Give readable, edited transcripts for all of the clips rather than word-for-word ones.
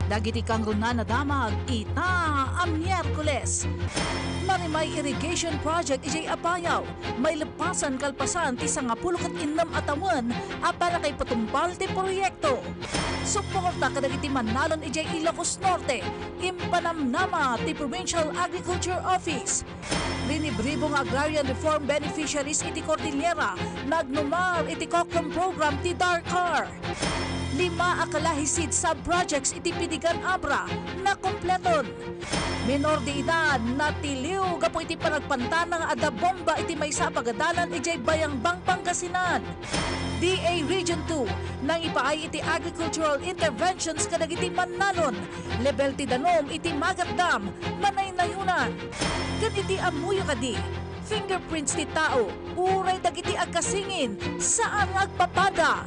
Dagiti kang runa na damag ita ang Miyerkules. Marimay irrigation project ijay apayaw. May lepasan kalpasan ti 16 atawan para kay patumpal ti proyekto. Suporta kadagiti manalon ijay Ilocos Norte. Impanamnama ti Provincial Agriculture Office. Linibribong agrarian reform beneficiaries iti Cordillera. Nagnumar iti Cochrane program ti DARCAR. 5 akalahisid sub-projects iti Pidigan Abra na kompleton. Minor de edad na tiliw gapo iti panagpantana nga ada bomba iti maysa pagadalan ijay Bayangbang Pangasinan. DA Region 2 nang ipaay iti agricultural interventions kadagiti Manalon. Level ti danom iti Magat Dam, Manaynayunan. Ganiti amuyo kadi. Fingerprints ti tao, uray dagiti agkasingin, saan agpapada?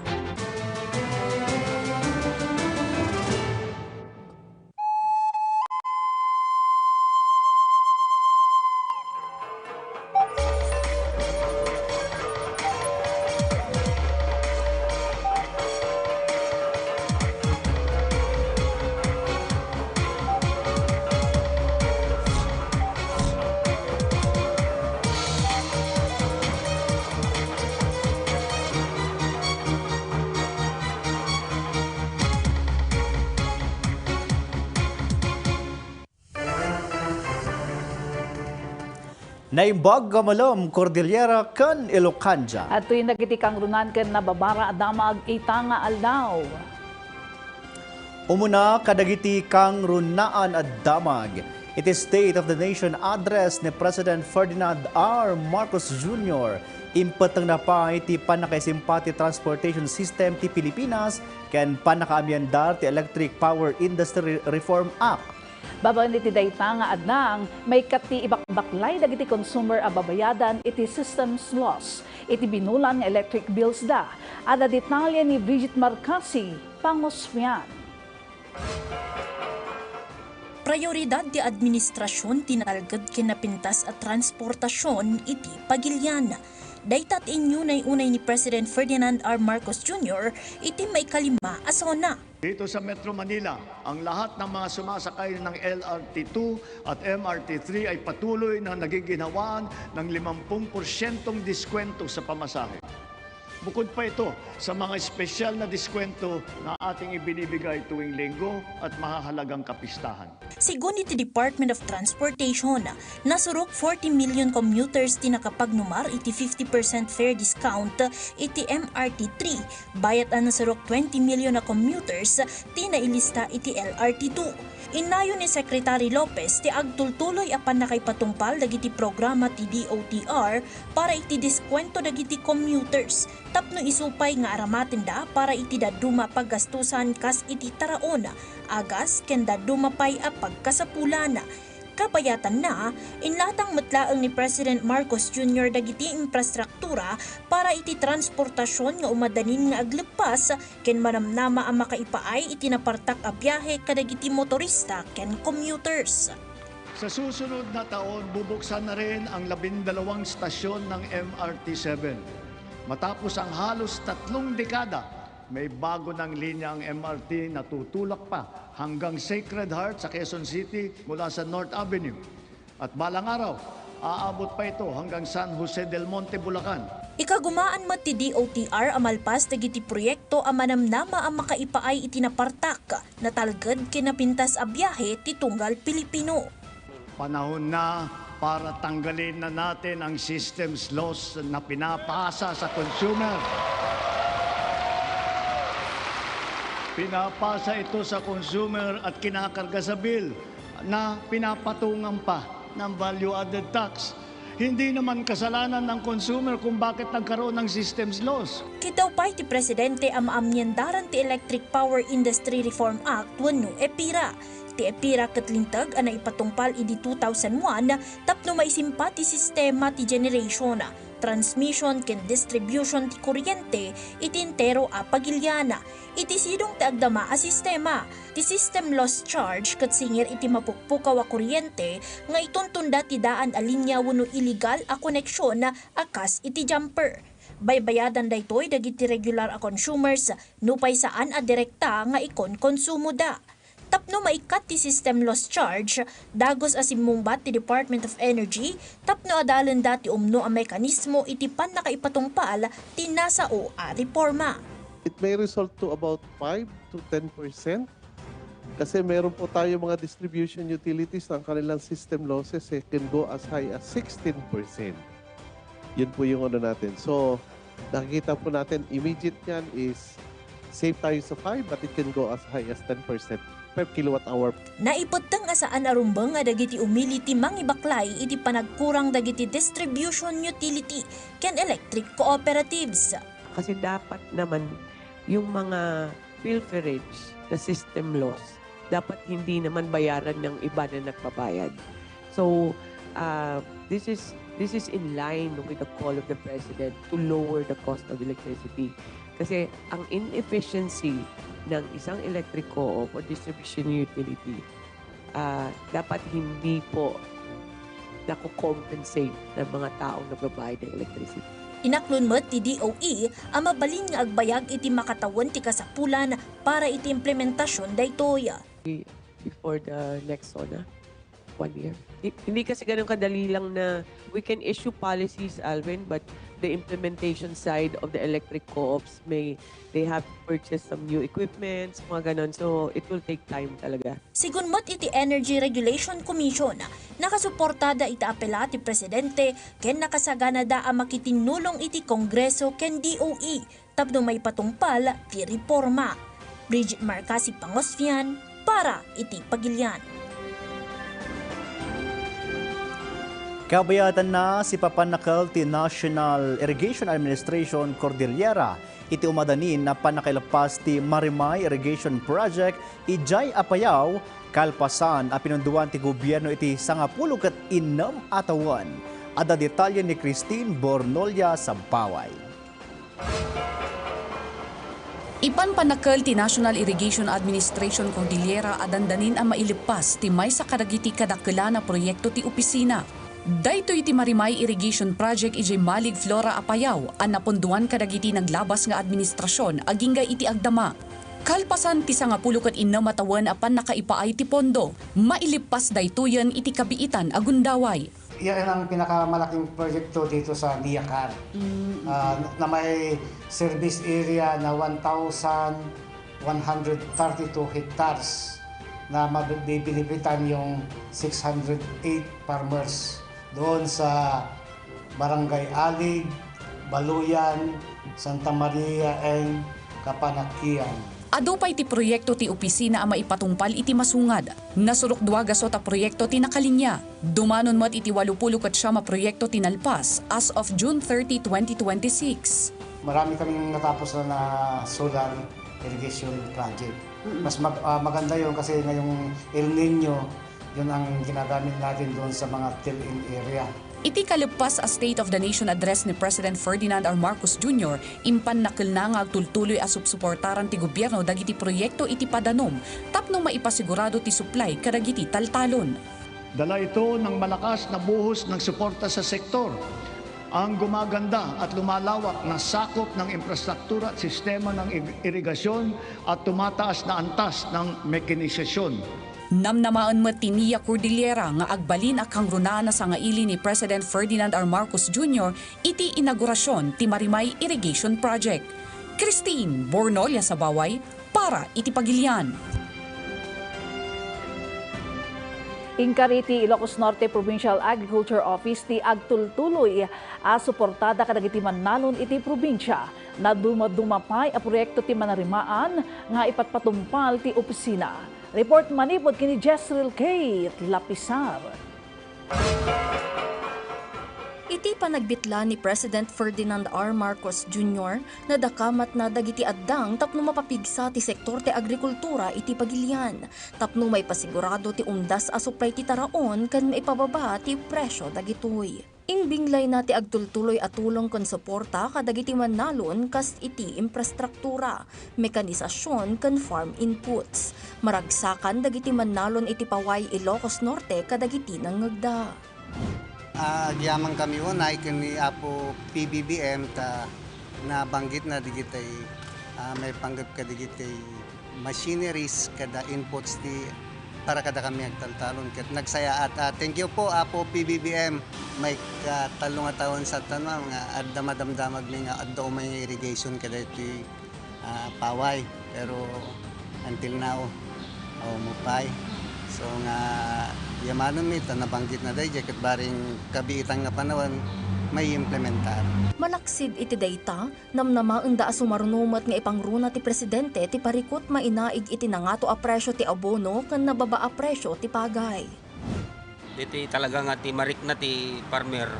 Naimbag gamalom Cordillera kan Ilocanja. At tuwing nagitikang runan ken nababara adamag itanga aldaw. Umuna kadagiti kang runaan at damag. It is State of the Nation address ni President Ferdinand R. Marcos Jr. Impatang na pa iti panakaisimpati transportation system ti Pilipinas ken panakaamyandar ti Electric Power Industry Reform Act. Babaen iti dayta nga adnang may kati ibakbaklay dagiti consumer a babayadan iti systems loss. Iti binulan nga electric bills da. Ada detalye ni Bridget Marcasi, Pangosfian. Prioridad ti administrasyon tinalged kinapintas at transportasyon iti Pagilian. Daytat inyo na unay ni President Ferdinand R. Marcos Jr. iti may kalima asona. Dito sa Metro Manila, ang lahat ng mga sumasakay ng LRT2 at MRT3 ay patuloy na nagiginhawaan ng 50% diskwento sa pamasahe. Bukod pa ito sa mga espesyal na diskwento na ating ibinibigay tuwing linggo at mahahalagang kapistahan. Sigun iti Department of Transportation, nasurok 40 million commuters ti nakapagnumar iti 50% fare discount iti MRT3. Bayat ang nasurok 20 million na commuters ti nailista iti LRT2. Inayon ni Secretary Lopez ti agtultuloy apan nakaypatumpal dagiti programa ti DOTR para iti diskwento dagiti commuters. Tapno isupay nga aramaten da para iti daduma paggastusan kas iti taraon, agas ken daduma pay a pagkasapulana. Kapayatan na, inlatang matlaang ni President Marcos Jr. dagiti infrastruktura para iti transportasyon nga umadanin nga aglepas ken manamnama ang makaipaay iti napartak a biyahe kadagiti motorista ken commuters. Sa susunod na taon, bubuksan na rin ang 12 stasyon ng MRT7. Matapos ang halos 3 dekada, may bago ng linya ang MRT na tutulak pa hanggang Sacred Heart sa Quezon City mula sa North Avenue. At balang araw, aabot pa ito hanggang San Jose del Monte, Bulacan. Ikagumaan mat ti DOTR amalpas dagiti proyekto a manamnama ang makaipaay iti napartak na talged kinapintas a biyahe ti tunggal Pilipino. Panahon na para tanggalin na natin ang systems loss na pinapasa sa consumer. Pinapasa ito sa consumer at kinakarga sa bill na pinapatungan pa ng value-added tax. Hindi naman kasalanan ng consumer kung bakit nagkaroon ng systems loss. Kitaw pa iti Presidente ang maamyendaran ti Electric Power Industry Reform Act wenno EPIRA. Ti EPIRA katlintag ana ipatungpal idi 2001 tapno maisimpa ti sistema ti generation, transmission ken distribution ti kuryente iti entero a Pagilyana. Iti sidong ti agdama a sistema. Ti system loss charge ket singir iti mapukpukaw a kuryente nga ituntunda ti daan a linya wenno illegal a koneksyon akas iti jumper. Baybayadan daytoy dagiti regular a consumers nupay saan a direkta nga ikon konsumo da. Tapno maikat ti system loss charge, dagos asimumbat ti Department of Energy, tapno adalan dati umno ang mekanismo iti pan nakaipatungpal ti nasao a reforma. It may result to about 5 to 10%. Kasi meron po tayo mga distribution utilities ng kanilang system losses can go as high as 16%. Yun po yung ano natin. So, nakikita po natin, immediate yan is save tayo sa 5 but it can go as high as 10% per kilowatt hour. Naipotang asaan arumbang nga dagiti umiliti mangibaklay iti panagkurang dagiti distribution utility ken electric cooperatives. Kasi dapat naman yung mga pilferage na system loss, dapat hindi naman bayaran ng iba na nagbabayad. So, this is in line with the call of the President to lower the cost of electricity. Kasi ang inefficiency ng isang electric co-op or distribution utility, dapat hindi po nakukompensate ng mga taong nagbabayad ng electricity. Inaklon met ti DOE ang mabalin nga agbayag iti makatawan ti kasapulan para iti implementasyon daytoy. Before the next SONA, 1 year. Hindi kasi ganun kadali lang na we can issue policies, Alvin, but the implementation side of the electric co-ops they have purchased some new equipments, mga ganun. So, it will take time talaga. Sigun met iti Energy Regulation Commission, nakasuportada iti apela ti Presidente ken nakasagana da ang makitinulong iti Kongreso ken DOE tapno may patungpal ti reforma. Bridget Marcasi Pangosfian para iti Pagilian. Kabayatan na si papanakal ti National Irrigation Administration Cordillera iti umadanin na panakailapas ti Marimay Irrigation Project ijay apayaw kalpasan a pinunduan ti gobyerno iti 96 atawan. Ada detalye ni Christine Bornolia sa Baway. Ipan panakal ti National Irrigation Administration Cordillera adandanin ang mailipas ti may sa karagiti kadakila na proyekto ti opisina. Daytoy iti Marimay Irrigation Project iti Malig Flora Apayaw ang napunduan kadagiti naglabas nga administrasyon agingga iti agdama. Kalpasan ti 96 atawan apan nakaipaay ti pondo, mailipas daytoyan iti kabiitan agundaway. Yan ang pinakamalaking proyekto dito sa Niacar na may service area na 1,132 hectares na mabibilipitan yung 608 farmers doon sa Barangay Alig, Baluyan, Santa Maria, and Kapanakian. Ado pa iti proyekto ti opisina ang maipatungpal iti masungad. Nasurok duwagas ta proyekto ti nakalinya. Dumanon mat iti 89 proyekto tinalpas as of June 30, 2026. Marami kaming natapos na solar irrigation project. Mas maganda yun kasi ngayong El Nino, yun ang ginagamit natin doon sa mga till-in area. Iti kalagpas a State of the Nation address ni President Ferdinand R. Marcos Jr. impan nakil na nga agtultuloy a subsuportaran ti gobyerno dagiti proyekto iti padanom tapno maipasigurado ti supply kadagiti taltalon. Dala ito ng malakas na buhos ng suporta sa sektor. Ang gumaganda at lumalawak na sakop ng infrastruktura at sistema ng irigasyon at tumataas na antas ng mekanizasyon. Namnamaan met ti Nia Cordillera nga agbalin akang runana sa ngaili ni President Ferdinand R. Marcos Jr. iti inaugurasyon ti Marimay Irrigation Project. Christine Bornolia sa Baway para iti Pagilian. Inkariti Ilocos Norte Provincial Agriculture Office ti agtultuloy a suportada kadagiti mannalon iti probinsya na dumadumapay a proyekto ti manarimaan nga ipatpatumpal ti opisina. Report manipod kini Jezreel K. Lapisar. Iti panagbitla ni President Ferdinand R. Marcos Jr. na dakamat na dagiti addang tapno mapapigsa ti sektor ti agrikultura iti Pagilian. Tapno may pasigurado ti umdas a supply ti taraon kan maipababa ti presyo dagitoy. Ingbinglay na ti agtultuloy at tulong kon suporta kadagiti mannalon kas iti infrastruktura, mekanisasyon kan farm inputs. Maragsakan dagiti mannalon iti paway Ilocos Norte kadagiti nangagda. Agyaman kami unay kini Apo PBBM ta nabanggit na digitay may panggap ka digitay machineries kada inputs di para kada kami agtaltalon ket nagsaya at thank you po Apo PBBM may katalong nga taon sa tanwa nga adda madamdamag ni nga adda may irrigation kada iti paway pero until now mupay so nga yamanon mi nabanggit na day ket baring kabiitang nga panahon may implementar. Malaksid iti dayta, namnamaang da sumarunumat nga ipangruna ti presidente ti parikot mainaig iti nangato a presyo ti abono kan nababa a presyo ti pagay. Iti talaga nga ti marik na ti farmer,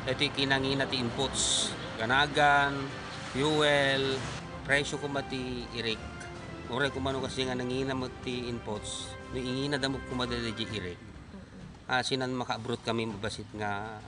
iti kinangina ti inputs, ganagan, fuel, presyo ko mati irik. Ure kumano kasi nga nangina mo ti inputs, nangina damo kumadali di irik. Sinan makaabot kami mabasit nga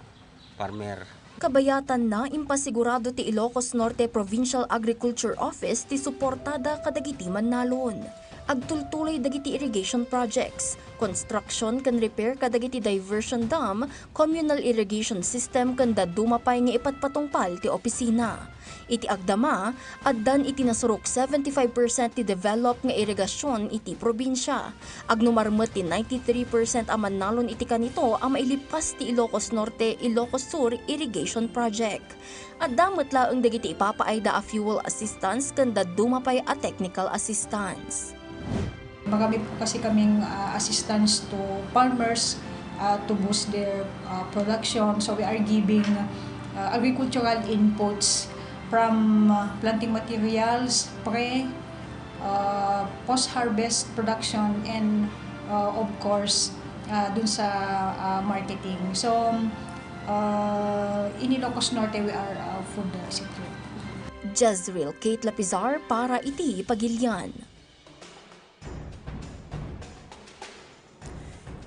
farmer. Kabayatan na impasigurado ti Ilocos Norte Provincial Agriculture Office ti suportada kadagiti Mannalon. Agtultuloy dagiti irrigation projects, construction kan repair kadagiti diversion dam, communal irrigation system kan dadumapay nga ipatpatungpal ti opisina. Iti agdama, addan iti nasurok 75% ti develop nga irigasyon iti probinsya. Agnumarmet ti 93% aman nalon iti kanito ang mailipas ti Ilocos Norte, Ilocos Sur Irrigation Project. Addamet laeng dagiti ipapaayda a fuel assistance kan dadumapay a technical assistance. Marami po kasi kaming assistance to farmers to boost their production. So we are giving agricultural inputs from planting materials, post-harvest production, and of course, dun sa marketing. So, in Ilocos Norte, we are food sector. Jezreel Kate Lapizar para iti Pagilian.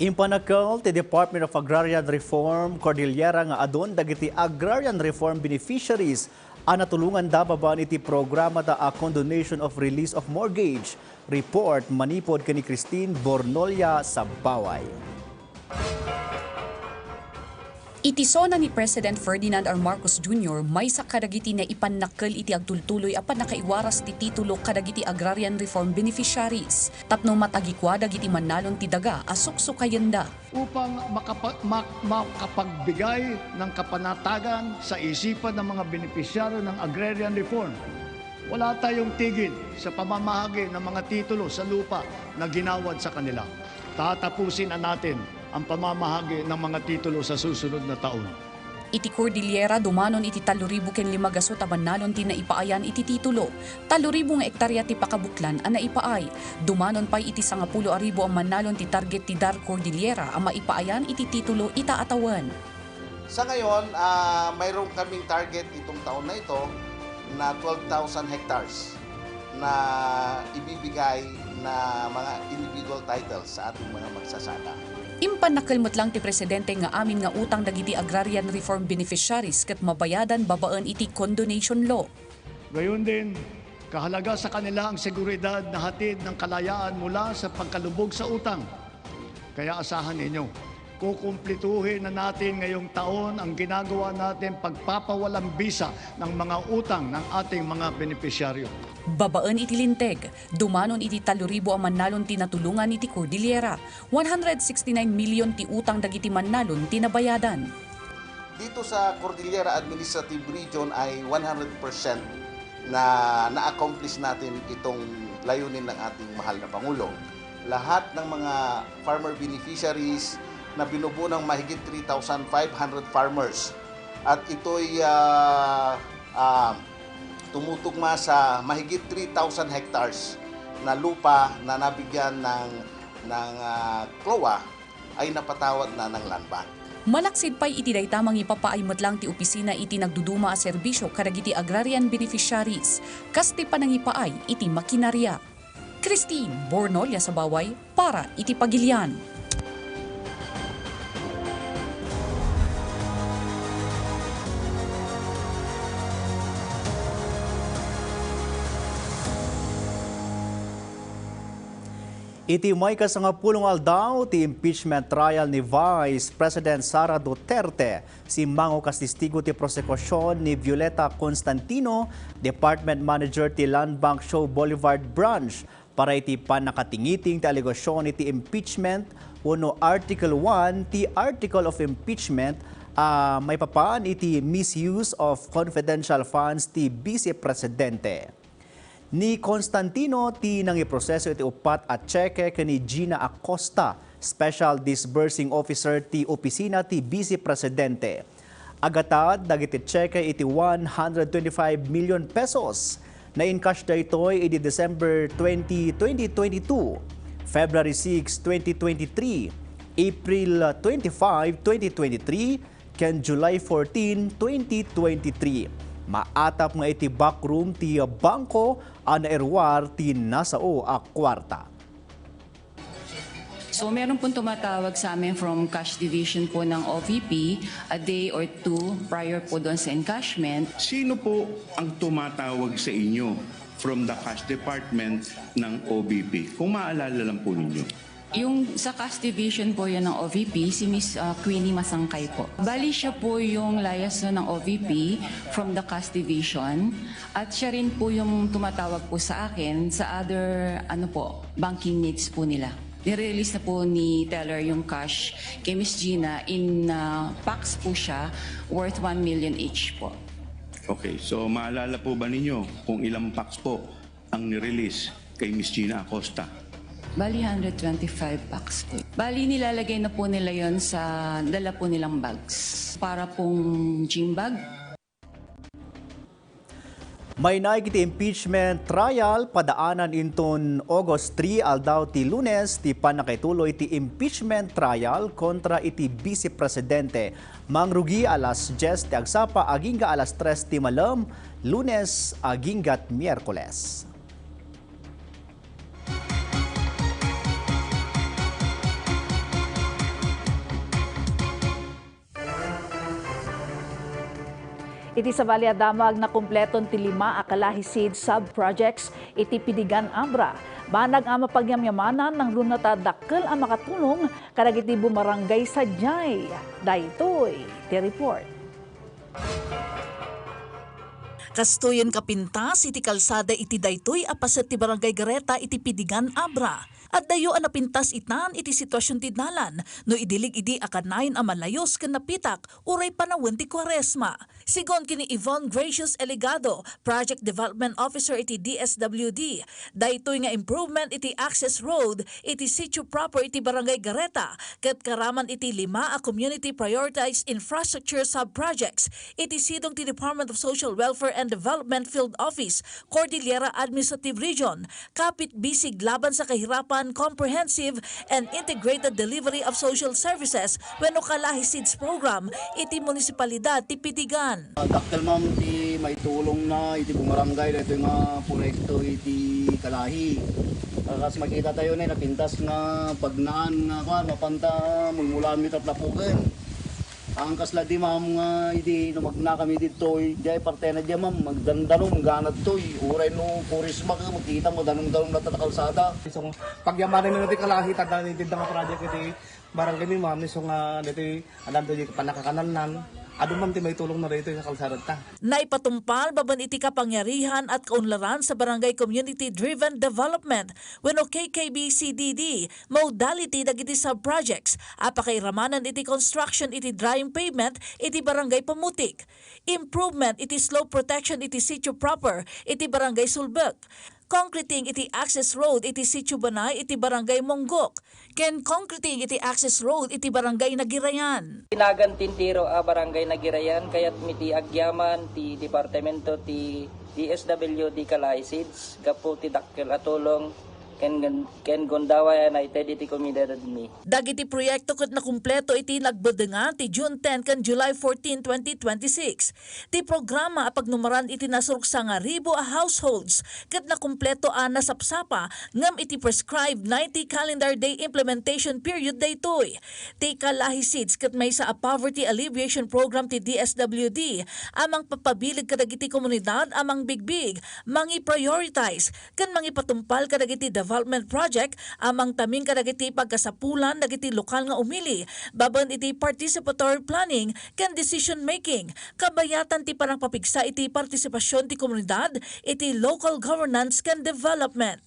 Impanakal ti Department of Agrarian Reform Cordillera nga adon dagiti agrarian reform beneficiaries ang natulungan dababan iti programa da a condonation of release of mortgage. Report manipod kani Christine Bornolia sa Baway. Itisona ni President Ferdinand R. Marcos Jr. may sa kadagiti na ipanakkel iti agtultuloy apan nakaiwaras ti titulo kadagiti agrarian reform beneficiaries. Tapno matagikwa dagiti Mannalon ti daga asuksukayenda. Upang makapagbigay ng kapanatagan sa isipan ng mga benepisyaryo ng agrarian reform. Wala tayong tigil sa pamamahagi ng mga titulo sa lupa na ginawad sa kanila. Tatapusin na natin ang pamamahagi ng mga titulo sa susunod na taon. Iti Cordillera dumanon iti 3,000 ken 5 a Mannalon ti naipaayan iti titulo. 3,000 nga hektarya ti pakabuklan ang naipaay. Dumanon pay iti 10,000 ang Mannalon ti target ti Dar Cordillera ang maipaayan iti titulo itaatawan. Sa ngayon, mayroon kaming target itong taon na ito na 12,000 hectares na ibibigay na mga individual titles sa ating mga magsasaka. Impanakilmot lang ti Presidente nga amin nga utang dagiti agrarian reform beneficiaries ket mabayadan babaan iti condonation law. Gayon din, kahalaga sa kanila ang seguridad na hatid ng kalayaan mula sa pagkalubog sa utang. Kaya asahan ninyo, kukumplituhin na natin ngayong taon ang ginagawa natin pagpapawalang bisa ng mga utang ng ating mga benepisyaryo. Babaan iti linteg, dumanon iti 3,000 ang Mannalon ti natulungan iti Cordillera, 169 million ti utang dagiti Mannalon ti nabayadan. Dito sa Cordillera Administrative Region ay 100% na na-accomplish natin itong layunin ng ating mahal na Pangulo. Lahat ng mga farmer beneficiaries na binubuo ng mahigit 3,500 farmers at ito'y tumutugma sa mahigit 3,000 hectares na lupa na nabigyan ng CLOA ay napatawad na ng Land Bank. Malaksid pa'y iti daytamang ipapaaymat lang ti opisina iti nagduduma a serbisyo kadagiti agrarian beneficiaries. Kasti pa nang ipaay iti makinarya. Christine Bornolia sa Baway para iti Pagilian. Iti may kasangapulong aldaw ti impeachment trial ni Vice President Sara Duterte. Si Mango kastistigo ti prosekusyon ni Violeta Constantino, Department Manager ti Land Bank Show Boulevard Branch. para iti panakatingiting ti alegasyon iti impeachment wano Article 1 ti Article of Impeachment may papaan iti misuse of confidential funds ti Vice Presidente. Ni Constantino ti nangiproseso iti upat at cheque kani Gina Acosta, Special Disbursing Officer ti opisina ti Vice Presidente. Agatad dagiti cheque iti 125 million pesos na in-cash daytoy iti December 20, 2022, February 6, 2023, April 25, 2023, ken July 14, 2023. Maatap nga iti backroom ti bangko ana erwar ti nasao a kwarta. So meron pong tumatawag sa amin from cash division po ng OVP a day or two prior po doon sa encashment. Sino po ang tumatawag sa inyo from the cash department ng OVP? Kung maalala lang po ninyo. Yung sa cash division po yan ng OVP, si Miss Queenie Masangkay po. Bali siya po yung liaison ng OVP from the cash division at siya rin po yung tumatawag po sa akin sa other banking needs po nila. Nire-release na po ni Teller yung cash kay Miss Gina in packs po siya worth 1 million each po. Okay, so maalala po ba ninyo kung ilang packs po ang nirelease kay Miss Gina Acosta? Bali 125 packs po. Bali nilalagay na po nila yon sa dala po nilang bags. Para pong gym bag. May naigiti impeachment trial padaanan inton August 3 aldaw ti Lunes ti panakaituloy ti impeachment trial kontra iti Vice Presidente. Mangrugi alas 10 ti agsapa agingga alas 3 ti malam, Lunes aginggat Miyerkules. Iti sa Valle Damag na kumpleton ti 5 akalahisid sub-projects iti Pidigan Abra. Banag ang mapagyamyamanan ng runata dakkel ang makatulong kadag iti bumarangay sa Jay. Daytoy, ti report. Kastuyon kapintas iti kalsada iti daytoy apaset ti Barangay Gareta iti Pidigan Abra. At dayo ang napintas itan iti sitwasyon ti dalan no idilig idi akanayon ang malayos ken napitak uray panawon ti Kwaresma. Sigon kini Yvonne Gracious Eligado, Project Development Officer iti DSWD, daytoy nga improvement iti access road iti sitio proper iti Barangay Gareta ket karaman iti 5 a community prioritized infrastructure sub-projects iti sidong ti Department of Social Welfare and Development Field Office, Cordillera Administrative Region, kapit bisig laban sa kahirapan, comprehensive and integrated delivery of social services wenno kalahisids program iti munisipalidad ti Pitigan. Dakkel ma'am ti may tulong na iti bumarangay dito nga proyekto iti kalahi. Kasi makita tayo na napintas nga pagnaan nga mapanta mulmulan mi tatlapuken. Ang kasla di ma'am nga iti numagna kami dito di parte na di ma'am magdandanom ganad toy uray no kurisma ka makita mo danong-danong na tatakalsada. So pagyamanan na natin kalahi tanda ni nga project iti barangay mi ma'am so nga dito alam do di panakakanalnan. Ado man ti may tulong na rito sa kalsada ta. Naipatumpal baban iti kapangyarihan at kaunlaran sa Barangay Community Driven Development wenno KKBCDD modality dagiti sub-projects apakairamanan iti construction iti drying pavement iti Barangay Pamutik, improvement iti slope protection iti sitio proper iti Barangay Sulbek, concreting iti access road iti sitio Banay iti Barangay Monggok, ken concreting iti access road iti Barangay Nagirayan. Pinagantintiro a Barangay Nagirayan kayat miti agyaman ti departamento ti DSWD Kalahisids gapu ti dakkel atulong ken gondawa na iti komunidad mi. Dagiti proyekto ket nakumpleto iti nagbedengan ti June 10 ken July 14, 2026. Ti programa apagnumaran iti nasuruksa nga 1,000 a households ket nakumpleto a nasapsapa ngem iti prescribed 90 calendar day implementation period daytoy. Ti kalahisids ket maysa a poverty alleviation program ti DSWD amang papabilig kadagiti komunidad amang bigbig mangi prioritize ken mangi patumpal kadagiti development project amang taming kadagiti pagkasapulan dagiti lokal nga umili baban iti participatory planning ken decision making kabayatan ti parang papigsa iti partisipasyon ti komunidad iti local governance ken development.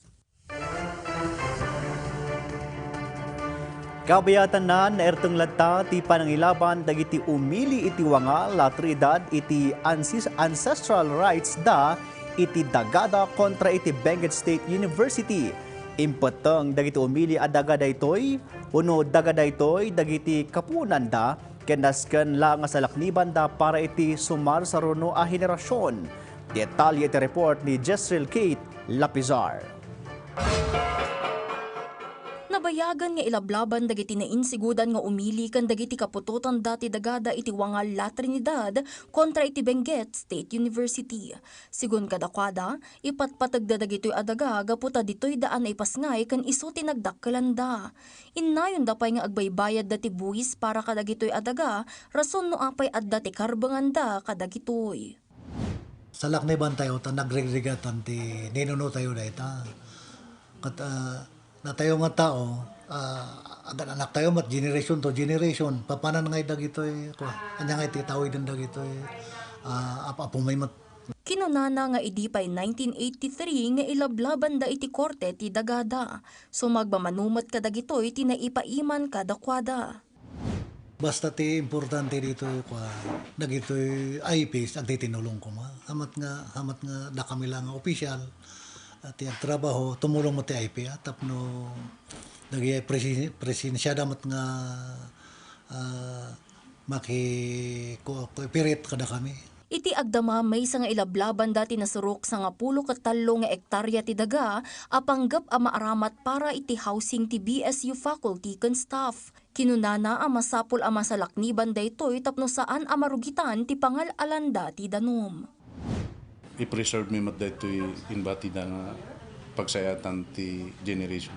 Kabayatan na erteng latta ti panangilaban dagiti umili iti wanga latridad iti ancestral rights da iti dagada kontra iti Benguet State University. Impeteng dagiti umili a dagada itoy uno dagada itoy dagiti kapunan da kenasken lang sa lakniban da para iti sumar sa runo a henerasyon. Detalye iti report ni Jezreel Kate Lapizar. Nabayagan nga ilablaban dagiti nainsigudan nga umili kan dagiti kaputotan dati dagada iti wangal La Trinidad kontra iti Benguet State University. Sigun kadakwada, ipatpatagda dagitoy adaga gaputa ditoy daan ay pasngay kan iso tinagdakkelanda. Innayon dapay nga agbaybayad dati buwis para kadagitoy adaga, rason no apay adda ti karbanganda kadagitoy. Sa lakniban tayo, nagregregatan ti ninuno tayo na ita. Na tayo nga tao, anak tayo mat generation to generation, papanan nga dagitoy, anya nga ititawid ng dagitoy, apumay mat. Kinunana nga idipay 1983 nga ilablaban da iti korte ti dagada, so magbamanumat ka dagitoy ti naipaiman kadakwada. Basta ti importante dito dagitoy IPs agdi tinulong ko ma. Hamat nga da kami lang opisyal. At yung trabaho, tumulong mo ti IP, tapno naging presidensyada mat nga makikopirit kada kami. Iti agdama may nga ilablaban dati nasurok sa nga 13 nga ektarya ti daga, apanggap a maaramat para iti housing ti BSU faculty ken staff. Kinunana a masapul a masalakniban daytoy tapno saan a marugitan ti pangal-alanda ti danom. I-preserve mi mat daytoy inbati da nga pagsayatan ti generation.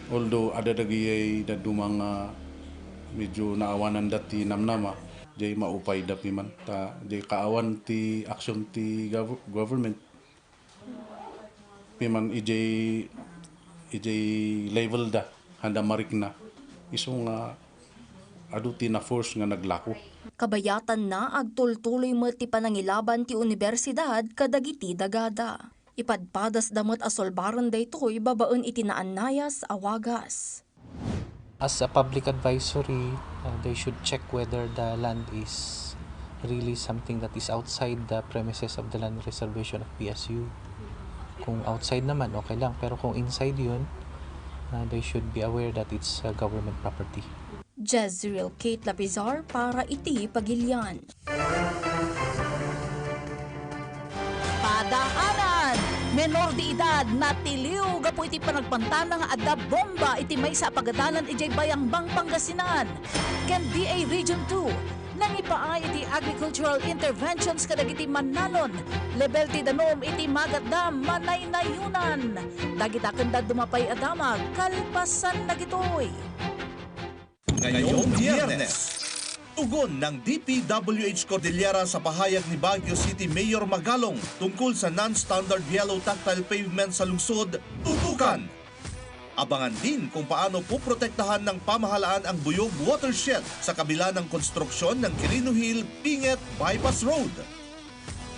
Although ada dagiyay dadu mga medyo naawanan dati namnama, jay maupay da piman ta jay kaawan ti action ti government. Piman ijay level da handa marik na iso nga adu ti na force nga naglako. Kabayatan na agtultuloy mo ti panangilaban ti universidad kadagiti dagada. Ipadpadas damot asolbaran daytoy babaen iti naannayas awagas. As a public advisory, they should check whether the land is really something that is outside the premises of the land reservation of PSU. Kung outside naman, okay lang. Pero kung inside yun, they should be aware that it's government property. Jezreel Kate Lapizar para iti Pagilian. Padaharan! Menor di edad na tiliw gapo iti panagpantana nga adda bomba iti may sa pagadanan ijay Bayangbang Pangasinan. Ken DA Region 2 nang ipaay iti agricultural interventions kadagiti Mannanon. Level ti danom iti magatda manaynayunan. Dagita kenda dumapay adamag kalpasan na gitoy. Ngayong Biyernes, tugon ng DPWH Cordillera sa pahayag ni Baguio City Mayor Magalong tungkol sa non-standard yellow tactile pavement sa lungsod, tutukan. Abangan din kung paano puprotektahan ng pamahalaan ang Buyog Watershed sa kabila ng konstruksyon ng Quirino Hill Pinget Bypass Road.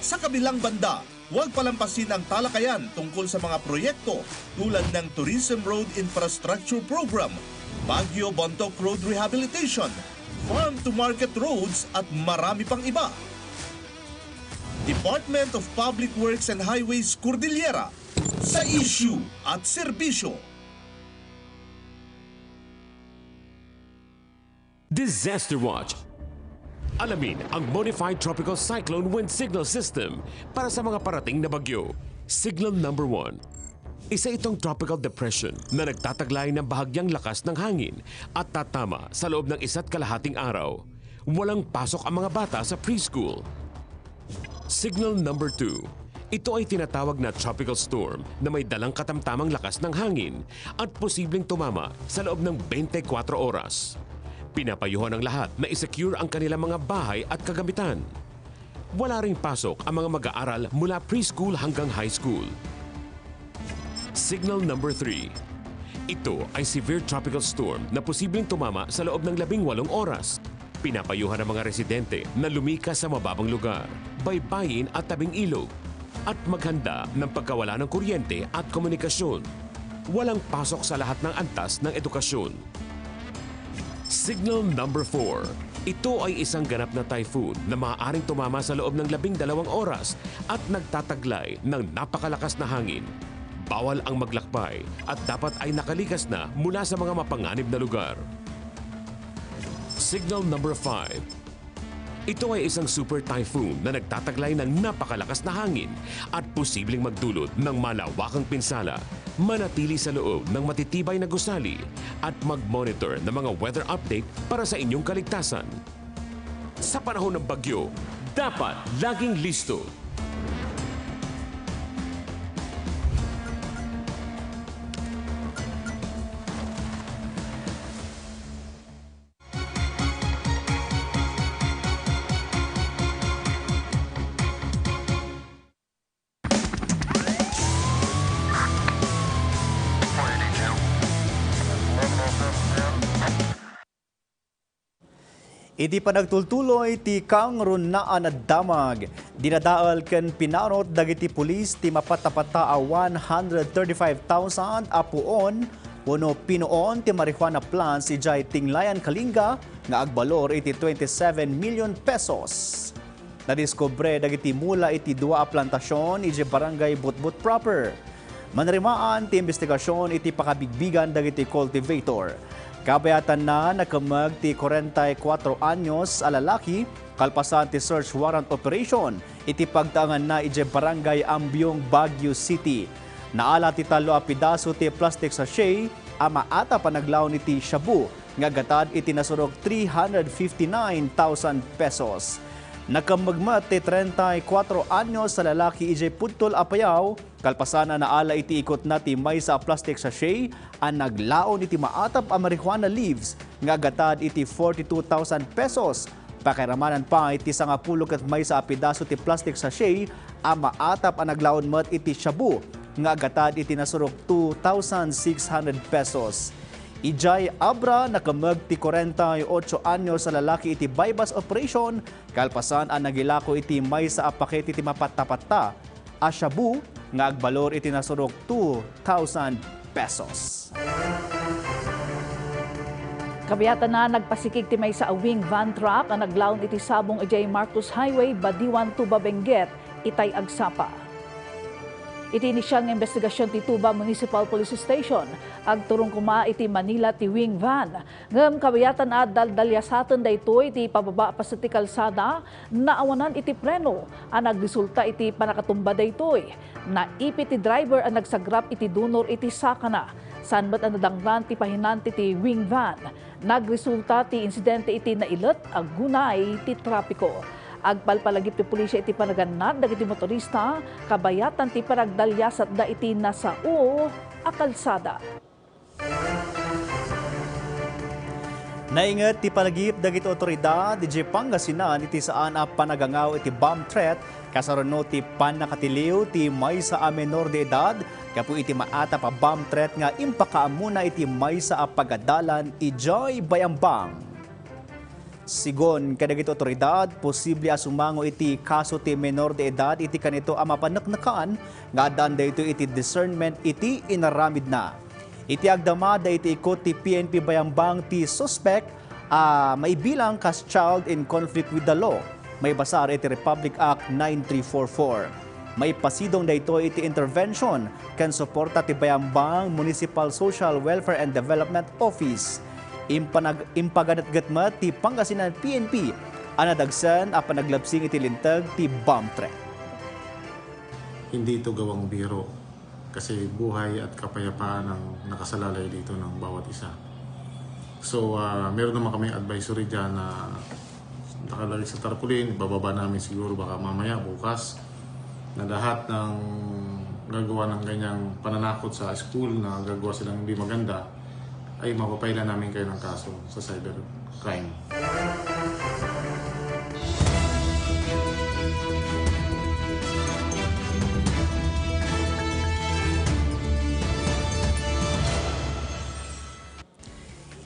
Sa kabilang banda, huwag palampasin ang talakayan tungkol sa mga proyekto tulad ng Tourism Road Infrastructure Program, Baguio Bontoc Road Rehabilitation, Farm-to-Market Roads at marami pang iba. Department of Public Works and Highways Cordillera sa issue at serbisyo. Disaster Watch. Alamin ang Modified Tropical Cyclone Wind Signal System para sa mga parating na bagyo. Signal number 1. Isa itong tropical depression na nagtataglay ng bahagyang lakas ng hangin at tatama sa loob ng 1.5 araw. Walang pasok ang mga bata sa preschool. Signal number 2. Ito ay tinatawag na tropical storm na may dalang katamtamang lakas ng hangin at posibleng tumama sa loob ng 24 oras. Pinapayuhan ang lahat na isecure ang kanilang mga bahay at kagamitan. Wala ring pasok ang mga mag-aaral mula preschool hanggang high school. Signal number 3. Ito ay severe tropical storm na posibleng tumama sa loob ng 18 oras. Pinapayuhan ang mga residente na lumikas sa mababang lugar, baybayin at tabing ilog. at maghanda ng pagkawala ng kuryente at komunikasyon. Walang pasok sa lahat ng antas ng edukasyon. Signal number 4. Ito ay isang ganap na typhoon na maaaring tumama sa loob ng 12 oras at nagtataglay ng napakalakas na hangin. Bawal ang maglakbay at dapat ay nakalikas na mula sa mga mapanganib na lugar. Signal number 5. Ito ay isang super typhoon na nagtataglay ng napakalakas na hangin at posibleng magdulot ng malawakang pinsala. Manatili sa loob ng matitibay na gusali at mag-monitor ng mga weather update para sa inyong kaligtasan. Sa panahon ng bagyo, dapat laging listo. Iti pa nagtultuloy ti kang runaan at damag. Dinadaal ken pinarot dagiti pulis ti mapatapata a 135,000 apuon wano pinuon ti marijuana plants ijay Tinglayan Kalinga nga agbalor iti 27 million pesos. Nadiskubre dagiti mula iti dua a plantasyon iti barangay Butbut proper. Manrimaan ti investigasyon iti pakabigbigan dagiti cultivator. Kabayatan na nakamag ti 44 anyos a lalaki kalpasan ti search warrant operation iti pagtaangan na iti barangay Ambyong, Baguio City. Naala ti talo a pidaso ti plastic sachet a maata panaglaw ni ti shabu nga gatad iti nasurog 359,000 pesos. Nakamagmat ti 34 anyos sa lalaki iti pudtol apayaw kalpasan na naala iti ikot na ti may sa plastic sachet ang naglaon iti maatap a marijuana leaves nga gatad iti 42,000 pesos. Pakiramanan pa iti 10 kat may sa pidaso ti plastic sachet a maatap a naglaon mat iti shabu nga gatad iti nasurok 2,600 pesos. Ijay abra nakamag ti 48 anyos sa lalaki iti bypass operation kalpasan ang nagilako iti may sa apakit iti mapatapata a shabu nga agbalor iti nasurok 2,000 pesos. Kabayatan na nagpasikig ti may sa awing van truck ang naglaon iti sabong ijay Marcos Highway, Badiwan, Tuba, Benguet, itay agsapa. Iti inisyal nga investigasyon ti Tuba Municipal Police Station agturong kuma iti Manila ti wing van. Ngem kabayatan at daldalyasaten daytoy iti pababa pa sa ti kalsada naawanan iti preno ang nagresulta iti panakatumba daytoy. Naipit ti driver ang nagsagrap iti dunor iti sakana. Sanbat ang nadanglan ti pahinanti ti wing van. Nagresulta ti insidente iti nailet agunay ti trapiko. Agpalpalagip ti pulisya iti panaganad dagiti motorista, kabayatan ti paragdalyasat da iti nasao a kalsada. Naingat ti palagip dagiti otoridad di Pangasinan iti saan a panagangaw iti bomb threat kasaruno ti panakatiliw ti maysa a menor de edad kapu iti maata pa bomb threat nga impakaamuna iti maysa a pagadalan ijay Bayambang. Sigon kadagiti otoridad, posible asumango iti kaso ti menor de edad iti kanito a mapanaknakan nga adaan dayto iti discernment iti inaramid na. Iti agdamada iti ikot ti PNP Bayambang ti suspect maibilang kas child in conflict with the law. May basar iti Republic Act 9344. May pasidong dayto iti intervention ken suporta ti Bayambang Municipal Social Welfare and Development Office. Impaganatgatmat ti Pangasinan PNP anadagsan a panaglabsing iti lintag ti bomb threat. Hindi ito gawang biro kasi buhay at kapayapaan ang nakasalalay dito ng bawat isa. So meron naman kami advisory dyan na nakalagay sa tarpaulin, bababa namin siguro baka mamaya bukas na lahat ng gagawa ng ganyang pananakot sa school na gagawa silang hindi maganda ay mapapailan namin kayo ng kaso sa cybercrime.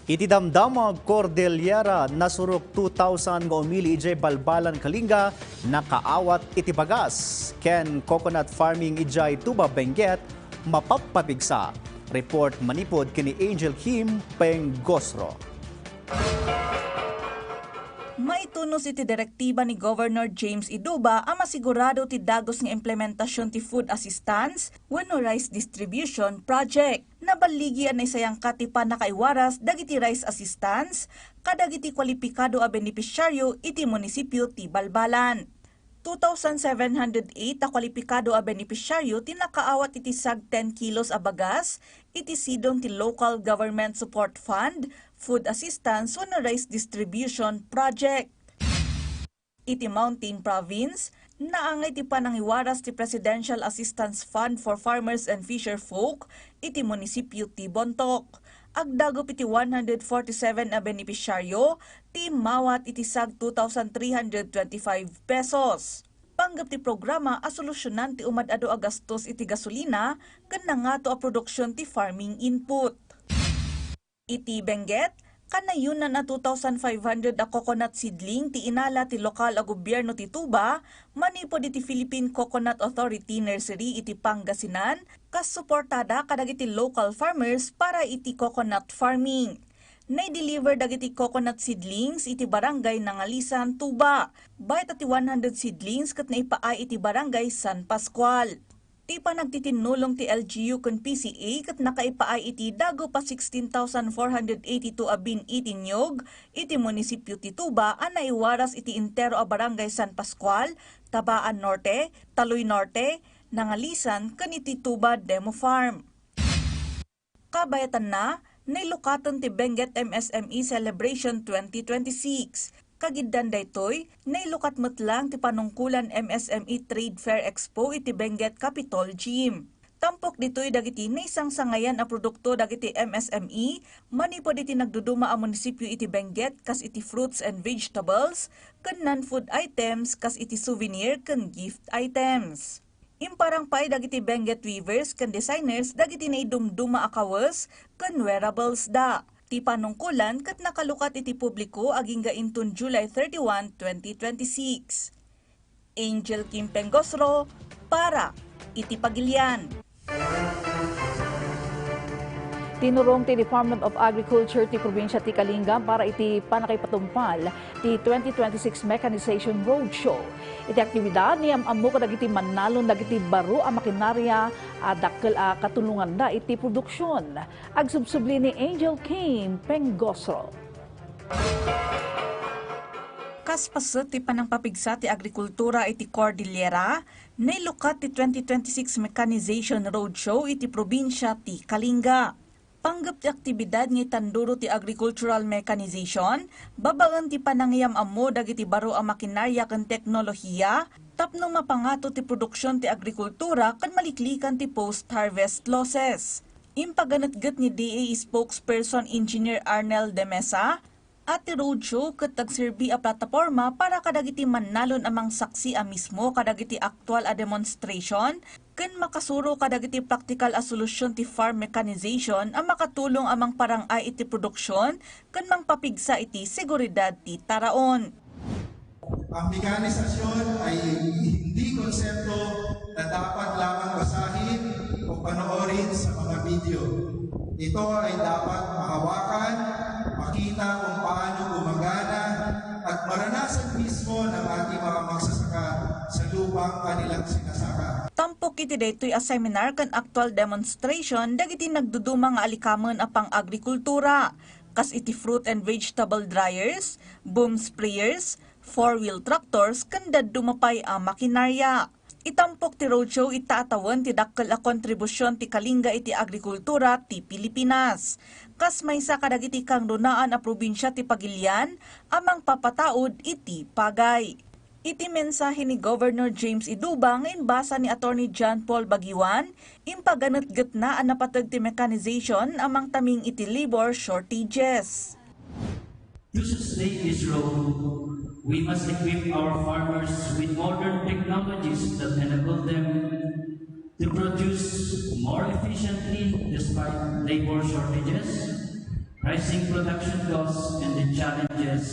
Iti damdamag Cordillera nasurok 2,000 nga umili ijay balbalan Kalinga nakaawat iti bagas. Ken coconut farming ijay Tuba Benguet mapapabigsa. Report manipod kini Angel Kim Penggosro. Maitunos iti direktiba ni Governor James Iduba ang masigurado ti dagos nga implementasyon ti food assistance wenno rice distribution project. Nabaligi anay sayang katipa nakaiwaras dagiti rice assistance kadagiti kwalipikado a benepisyaryo iti munisipyo ti Balbalan. 2,708 a kwalipikado a benepisyaryo ti nakaawat iti sag 10 kilos a bagas iti sidong ti Local Government Support Fund Food Assistance wenno Rice Distribution Project. Iti Mountain Province, naangay ti panangiwaras ti Presidential Assistance Fund for Farmers and Fisherfolk iti munisipyo ti Bontoc. Agdagop iti 147 a benepisyaryo ti mawat iti sag 2,325 pesos. Panggap ti programa a solusyonan ti umad-ado a gastos iti gasolina ken nangato a produksyon ti farming input. Iti Benguet, kanayunan na 2,500 a coconut seedling ti inala ti lokal a gobyerno ti Tuba, manipod iti Philippine Coconut Authority Nursery iti Pangasinan, kas suportada kadagiti local farmers para iti coconut farming. Nay-deliver dagiti coconut seedlings iti barangay Nangalisan, Tuba. Bayat ati 100 seedlings kat naipaay iti barangay San Pascual. Ti panagtitinulong ti LGU kun PCA kat nakaipaay iti dago pa 16,482 abin iti nyog iti munisipyo ti Tuba ang naiwaras iti intero a barangay San Pascual, Tabaan Norte, Taloy Norte, Nangalisan kun iti Tuba Demo Farm. Kabayatan na, nailukatan ti Benguet MSME Celebration 2026. Kagiddan daytoy, nailukat metlang ti panungkulan MSME Trade Fair Expo iti Benguet Capitol Gym. Tampok ditoy dagiti naisang sangayan a produkto dagiti MSME, manipod iti nagduduma a munisipyo iti Benguet kas iti fruits and vegetables, ken non-food items kas iti souvenir ken gift items. Imparang pay dagiti Benguet weavers ken designers dagiti naidumduma a kawas ken wearables da. Ti panungkulan kat nakalukat iti publiko aging gaintun July 31, 2026. Angel Kim Penggosro para iti Pagilian. Tinurong ti Department of Agriculture ti probinsya ti Kalinga para iti panakipatumpal ti 2026 Mechanization Roadshow. Iti aktibidad ni amamo kadagiti manalon dagiti baro a makinarya a dakkel a katulungan da iti produksyon. Agsubsubli ni Angel Kim Penggosro. Kaspaset ti panangpapigsa ti agrikultura iti Cordillera, nailukat ti 2026 Mechanization Roadshow iti probinsya ti Kalinga. Panggap ti aktibidad ni tanduro ti agricultural mechanization, babagan ti panangyam amo dagiti baro a makinarya ken teknolohiya, tapnong mapangato ti produksyon ti agrikultura ken maliklikan ti post-harvest losses. Impaganatgat ni DA spokesperson Engineer Arnel de Mesa, at ti roadshow ket tagserbi a plataporma para kadagiti mannalon amang saksi a mismo kadagiti aktual a demonstration ken makasuro kadagiti practical a solusyon ti farm mechanization a makatulong amang parangay iti produksyon ken mangpapigsa iti seguridad ti taraon. Ang mekanisasyon ay hindi konsepto na dapat lamang basahin o panoorin sa mga video. Ito ay dapat mahawakan, makita kung paano gumagana at maranasan mismo ng ating mga magsasaka sa lupang kanilang sinasaka. Tampok iti daytoy a seminar kan actual demonstration dagiti nagduduma nga alikamen a pang-agrikultura, kas iti fruit and vegetable dryers, boom sprayers, four-wheel tractors ken dadumapay a makinarya. Itampok ti roadshow itaatawan ti dakkel a kontribusyon ti Kalinga iti agrikultura ti Pilipinas. Kas maysa kadagiti kang runaan a probinsya ti Pagilian amang papataod iti pagay. Iti mensahe ni Governor James Iduba nga inbasa ni Attorney John Paul Baguiwan, impaganatgat na ang napatag ti mechanization amang taming iti labor shortages. To sustain this road, we must equip our farmers with modern technologies that enable them to produce more efficiently despite labor shortages, rising production costs, and the challenges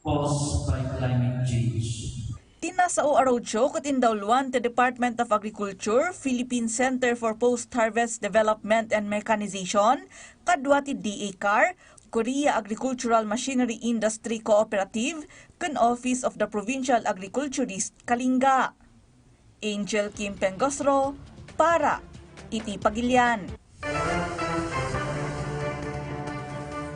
posed by climate change. Tinasao arodyo katindawluan ti Department of Agriculture, Philippine Center for Post-Harvest Development and Mechanization, kadwa ti DACAR, Korea Agricultural Machinery Industry Cooperative, kan Office of the Provincial Agriculturist Kalinga. Angel Kim Pengosro, para iti Pagilian.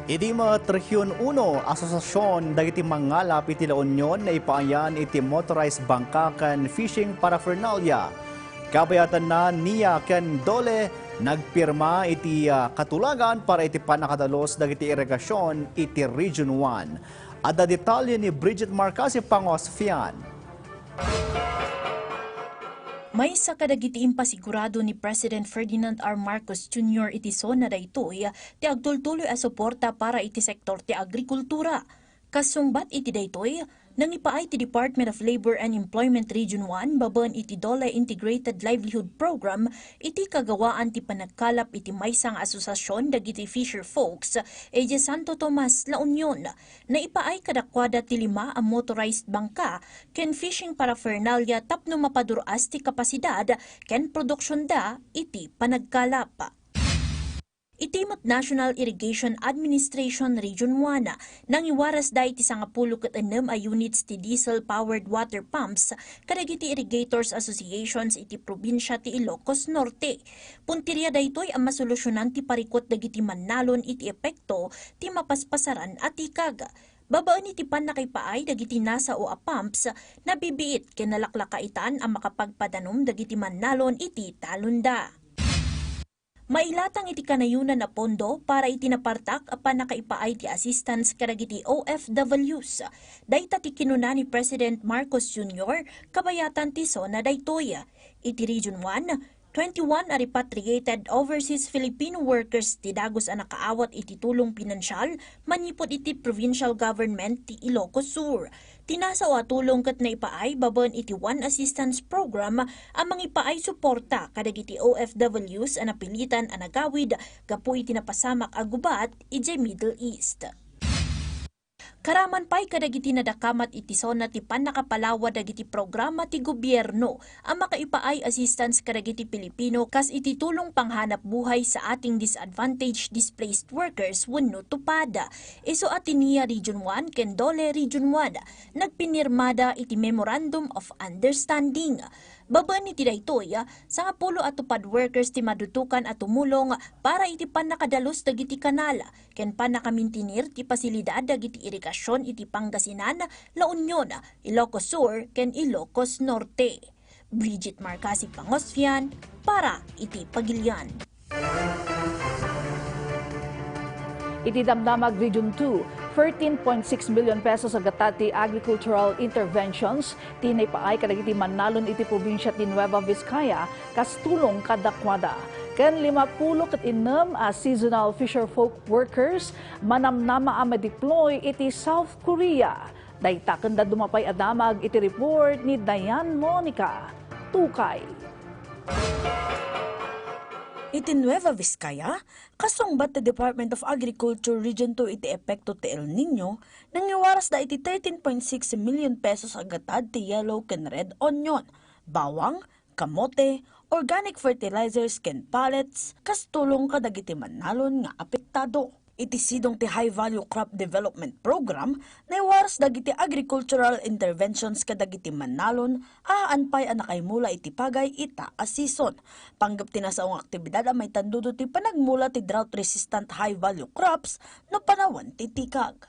Iti mga 31 asosasyon dagiti mangalap iti La Union na ipaayan iti motorized bangkakan fishing paraphernalia. Kabayatan na niya ken dole nagpirma iti katulagan para iti panakadalos dagiti irigasyon iti Region 1. Ada detalye ni Bridget Marcasi Pangosfian. May sa kadagiti impasigurado ni President Ferdinand R. Marcos Jr. iti sona daytoy ti agtultuloy a suporta para iti sektor ti agrikultura. Kasungbat iti daytoy nang ipaay ti Department of Labor and Employment Region 1 baban iti DOLE Integrated Livelihood Program iti kagawaan ti panagkalap iti maysang asosasyon dagiti fisher folks iti Santo Tomas, La Union na ipaay kadakwada ti 5 ang motorized bangka ken fishing paraphernalia tapno mapaduras ti kapasidad ken produksyon da iti panagkalap. Itimot National Irrigation Administration Region 1 nang iwaras da iti 10 a units ti diesel-powered water pumps kadagiti irrigators associations iti probinsya ti Ilocos Norte. Puntirya daytoy ang masolusyonan ti parikot dagiti mannalon iti epekto ti mapaspasaran at ikag. Babaan iti panakaipaay dagiti nasa o a pumps na bibiit ken nalaklakaitan ang makapagpadanom dagiti mannalon iti talunda. Mailatang iti kanayunan na pondo para iti napartak apan nakaipaay ti assistance kadagiti OFWs. Dayta ti kinuna ni President Marcos Jr. kabayatan ti sona daytoy. Iti Region 1, 21 a repatriated overseas Filipino workers ti dagos a nakaawat iti tulong pinansyal manipod iti provincial government ti Ilocos Sur. Tinasa o tulong kat na ipaay baban iti One Assistance Program ang mangipaay suporta kadagiti OFWs a napilitan a nagawid gapu iti napasamak a gubat iti Middle East. Karaman pa'y kadagiti nadakamat iti sona ti panakapalawa dagiti programa ti gobyerno ang makaipaay assistance kadagiti Pilipino kas iti tulong panghanap buhay sa ating disadvantaged displaced workers wenno tupada. Isu Atinia Region 1 ken DOLE Region 1 nagpinirmada iti Memorandum of Understanding. Baban iti daytoy sa 10 atupad workers ti madutukan at tumulong para iti panakadalos dagiti kanal ken panakamintinir ti pasilidad dagiti irigasyon iti Pangasinan, La Union, Ilocos Sur ken Ilocos Norte. Bridget Marcasi Pangosfian para iti Pagilian. Iti Damdamag Region 2, 13.6 million pesos agatati agricultural interventions tinay paay kadagiti mannalon iti probinsya ti Nueva Vizcaya kas tulong kadakwada. Ken 56 a seasonal fisher folk workers manamnama a ma-deploy iti South Korea. Dayta kenda dumapay adamag iti report ni Diane Monica. Tukay. Iti Nueva Vizcaya, kasungbat the Department of Agriculture Region 2 iti epekto ti El Nino, nangiwaras da iti 13.6 million pesos agatad ti yellow ken red onion, bawang, kamote, organic fertilizers ken pallets, kas tulong kadagiti mannalon nga apektado. Iti sidong ti High Value Crop Development Program na iwaras dagiti agricultural interventions kadagiti mannalon aan pay anakay mula iti pagay ita a season. Panggap tinasaong aktibidad ang may tandudo ti panagmula ti drought resistant high value crops no panawan ti tikag.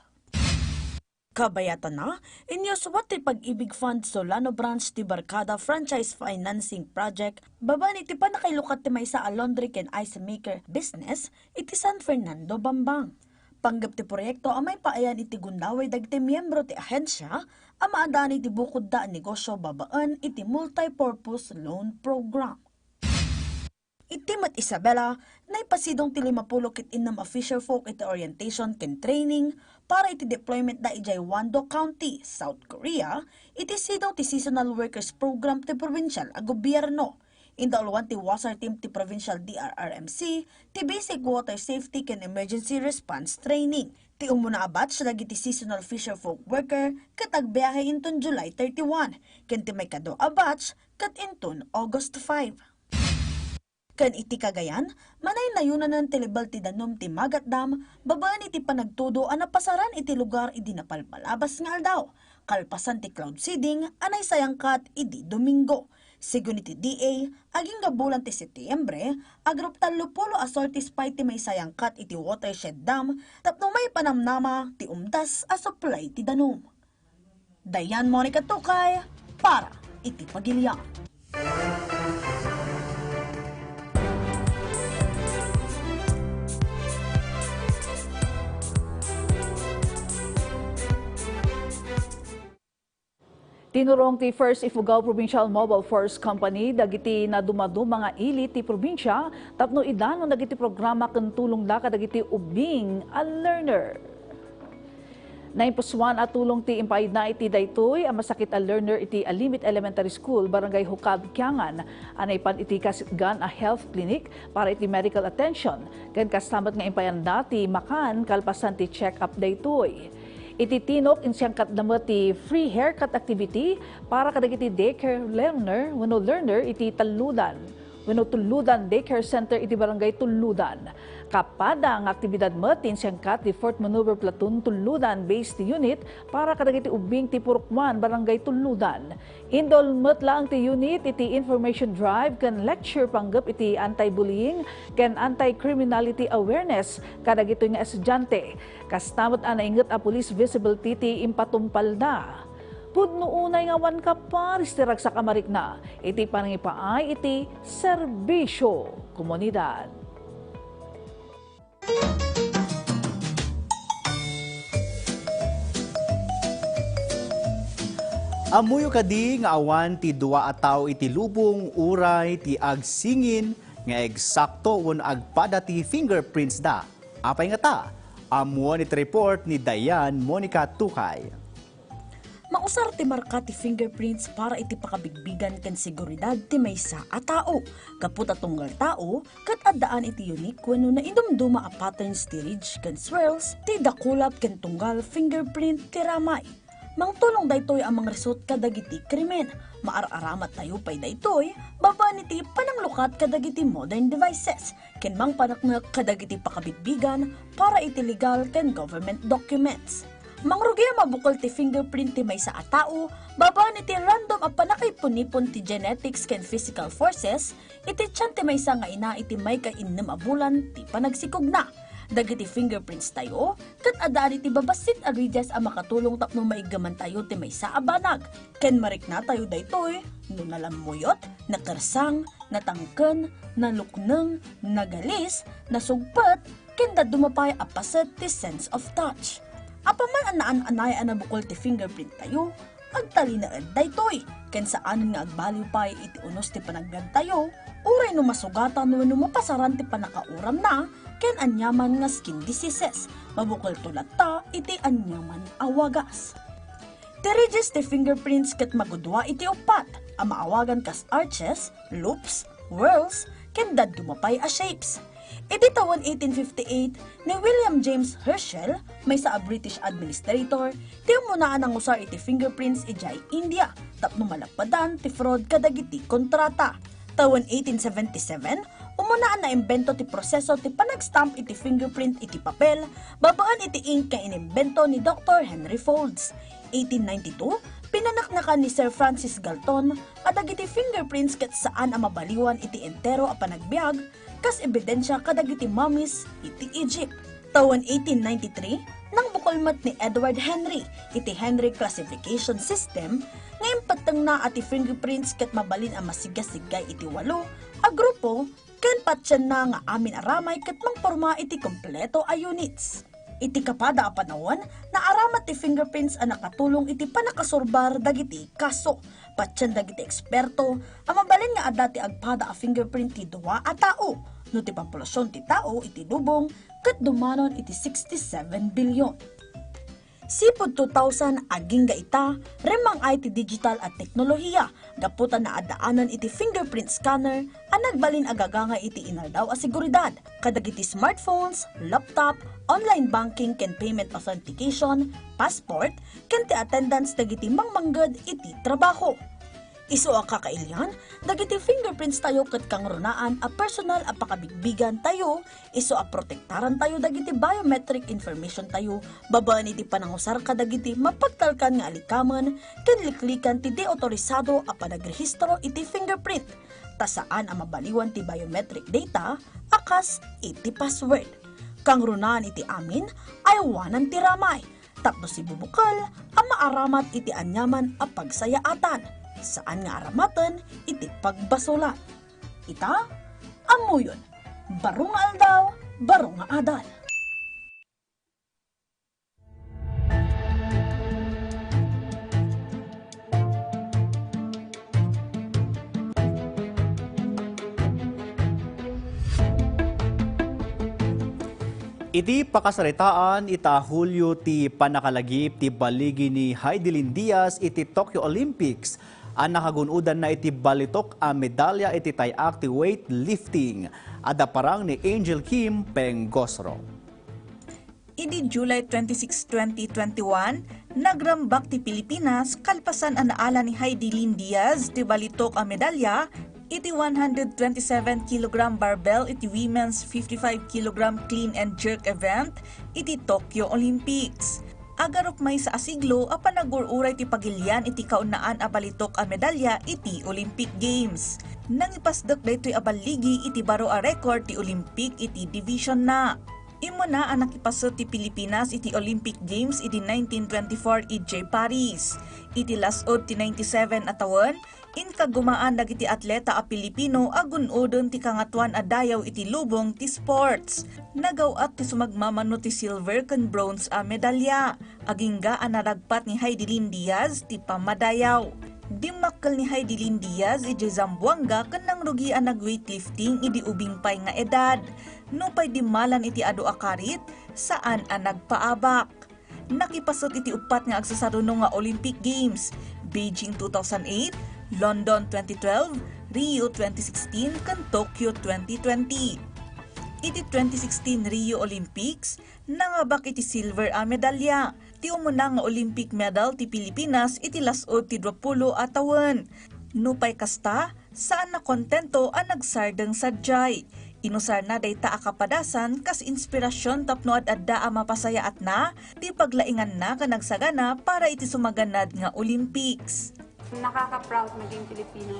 Kabayatan na, inyoswat ti Pag-ibig Fund Solano Branch ti Barkada Franchise Financing Project, baban iti panakailukat ti maysa a laundry ken ice maker business iti San Fernando, Bambang. Panggap ti proyekto amay paayan iti gundaway dagiti miyembro ti ahensya, amaadani ti bukod da negosyo babaan iti multi-purpose loan program. Itimat Isabela, na ipasidong ti 50 kit inam a fisher folk iti orientation ken training para iti deployment da ijay Wando County, South Korea, iti sidong ti seasonal workers program ti provincial a gobyerno. Indalwan ti water team ti Provincial DRRMC ti Basic Water Safety and Emergency Response Training. Ti umuna batch dagiti seasonal fisher folk worker kat agbiyahe inton July 31. Ken ti may kado a batch kat inton August 5. Kan iti Cagayan, manay nayunan ng tilibal ti danom ti Magat Dam, babaan iti panagtudo a napasaran iti lugar idi napalpalabas nga aldaw. Kalpasan ti cloud seeding anay sayangkat idi Domingo. Sigun iti DA, aging gabulan ti Setyembre, agrup 30 asortis pay ti may sayangkat iti watershed dam, tapno may panamnama ti umdas a supply ti danom. Dayan Monica Tukay, para iti Pagilian. Tinurong ti First Ifugao Provincial Mobile Force Company dagiti na dumaduma nga ili ti probinsya tapno idano dagiti programa ken tulong da kadagiti ubing a learner. Naimpuswan at tulong ti impayid na iti daytoy ang masakit a learner iti Alimit Elementary School, Barangay Hukab, Kiangan. Anay pan iti kasitgan a health clinic para iti medical attention. Ken kastamat nga impayan dati makan kalpasan ti check-up daytoy. Ititinok insyang katdamat ti free haircut activity para kadagiti daycare learner, wano learner iti Taludan. Wano Tuludan Daycare Center iti Barangay Tuludan. Kapada ang aktibidad met insyang kat ti 4th Maneuver Platoon Tuludan Based Unit para kadagiti ubing ti Purukman Barangay Tuludan. Indol met lang ti unit iti information drive kan lecture panggap iti anti-bullying kan anti-criminality awareness kadagito nga estudyante. Kastamot anainget a police visibility ti impatumpal na. Pudno unay nga wan ka paris ti ragsa kamarik na, iti panangipaay iti serbisyo komunidad. Amuyo kadi nga awan ti dua a tawo iti lubong uray ti agsingin nga eksakto wen agpada ti fingerprints da. Apay nga ta? Amuan iti report ni Dayan Monica Tukay. Mausar ti marka ti fingerprints para iti pakabigbigan ken seguridad ti maysa a tao. Kaput a tunggal tao, kat addaan iti unique wenno na idumduma a patterns ti ridge ken swirls ti dakulap ken tunggal fingerprint ti ramay. Mangtulong daytoy ang mga result kadagiti krimen. Maararamat tayo pay daytoy, baba niti pananglukat kadagiti modern devices. Ken mang panaknak kadagiti pakabigbigan para iti legal ken government documents. Mangrugya mabukol ti fingerprint ti maysa a tao, baba niti random a panakaipunipon ti genetics ken physical forces, iti tiyan ti maysa nga ina iti may kainnem a bulan ti panagsikog na. Dagiti fingerprints tayo, kat adaan iti babasit a readers a makatulong tapno maigaman tayo ti maysa a banag. Ken marik na tayo daytoy, no nalamuyot, nakarsang, natangken, nalukneng, nagalis, nasugpat, ken dadumapay a paset ti sense of touch. Apaman anaan-anay ang nabukol ti fingerprint tayo, agtalinaed daytoy, ken saan nga agbaliw pay iti unos ti panaggan tayo, uray no masugatan no mapasaran ti panakauram na, ken anyaman nga skin diseases, mabukol tulat ta iti anyaman awagas. Ti ridges ti fingerprints ket magudwa iti upat, ang maawagan kas arches, loops, whirls, ken dadumapay a shapes. Iti taon 1858 ni William James Herschel, may sa British administrator, ti umunaan ang usar iti fingerprints ijay India, tapno malagpadan ti fraud kadagiti kontrata. Taon 1877, umunaan na imbento ti proseso ti panagstamp iti fingerprint iti papel, babaan iti ink nga inimbento ni Dr. Henry Folds. 1892, pinanaknakan ni Sir Francis Galton adagiti fingerprints ket saan ang mabaliwan iti entero a panagbiag kas ebidensya kadagiti mummies iti Egypt. Taon 1893, nang bukolmat ni Edward Henry iti Henry Classification System, ngayon patang na ati fingerprints ket mabalin ang masigasigay iti 8 a grupo ken patyan na nga amin aramay ket mangporma iti kompleto a units. Iti kapada a panahon na aramat ti fingerprints a nakatulong iti panakasurbar dagiti kaso. Patyan dagiti eksperto ang mabalin nga adda ti agpada a fingerprint ti duwa a tao. No ti populasyon ti tao iti dubong ket dumanon iti 67 bilyon. Sipod 2000 aging gaita, remang IT digital at teknolohiya, gaputan na adaanan iti fingerprint scanner, ang nagbalin agaganga iti inaldaw a seguridad, kadagiti smartphones, laptop, online banking ken payment authentication, passport, ken ti attendance dagiti mangmangged iti trabaho. Isu a kakailyan, dagiti fingerprints tayo ket kang runaan a personal a pakabigbigan tayo, isu a protektaran tayo dagiti biometric information tayo, babaan iti panangusar kadagiti mapagtalkan nga alikaman, ken liklikan ti deotorisado a panagrehistro iti fingerprint, tasaan a mabaliwan ti biometric data, akas iti password. Kang runaan iti amin, ay wanan ti ramay, tapno si bubukal, a maaramat iti anyaman a pagsayaatan. Saan nga aramatan iti pagbasulan. Ita, amuyon, baro nga aldaw, baro nga adal. Iti pakasaritaan ita Hulyo ti panakalagip ti baligi ni Heidelin Diaz iti Tokyo Olympics. Ang nakagunudan na iti balitok a medalya iti tayak ti weightlifting. Ada parang ni Angel Kim Pengosro. Idi July 26, 2021, nagrambak ti Pilipinas kalpasan ang naala ni Heidelin Diaz ti balitok a medalya iti 127 kg barbell iti women's 55 kg clean and jerk event iti Tokyo Olympics. Agarok may sa asiglo a panagururay ti pagilyan iti kaunaan a balitok a medalya iti Olympic Games. Nang ipasdak daytoy a baligi iti baro a record ti Olympic iti division na. Imo na ang nakipasot ti Pilipinas iti Olympic Games iti 1924 iti Paris. Iti lasod ti 97 atawan, inkagumaan dagiti atleta a Pilipino agunodon ti kangatuan a dayaw iti lubong ti sports. Nagawat ti sumagmamano ti silver ken bronze a medalya. Agingga a naragpat ni Heidelin Diaz ti pamadayaw. Dimakkel ni Heidelin Diaz iti Zamboanga ken nangrugi a nag-weightlifting iti ubing pay nga edad. No pay dimalan iti adu a karit saan a nagpaabak. Nakipasot iti upat nga agsasaruno nga Olympic Games, Beijing 2008, London 2012, Rio 2016, ken Tokyo 2020. Iti 2016 Rio Olympics, nangabak iti silver a medalya. Ti umuna nga Olympic medal ti Pilipinas iti lasod ti 20 atawan. Nupay kasta, saan na kontento ang nagsardeng sadyay. Inusar na dayta a kapadasan kas inspirasyon tapno adda a mapasayaat na, ti paglaingan na kanagsagana para iti sumaganad nga Olympics. Nakaka-proud maging Pilipino.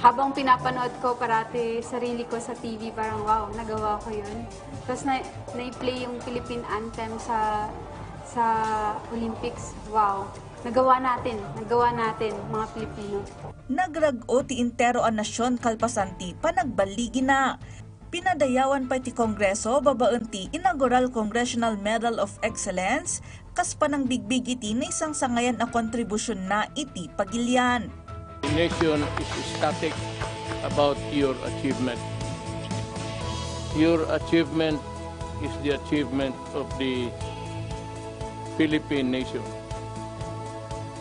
Habang pinapanood ko parati sarili ko sa TV, parang wow, nagawa ko yun. Tapos na-play yung Philippine anthem sa Olympics, wow. Nagawa natin mga Pilipino. Nagrag-o ti intero a nasyon kalpasan ti panagbaligi na. Pinadayawan pa ti Kongreso babaen ti Inaugural Congressional Medal of Excellence kas panang bigbig iti na isang sangayan a kontribusyon na iti pagilian. The nation is ecstatic about your achievement. Your achievement is the achievement of the Philippine nation.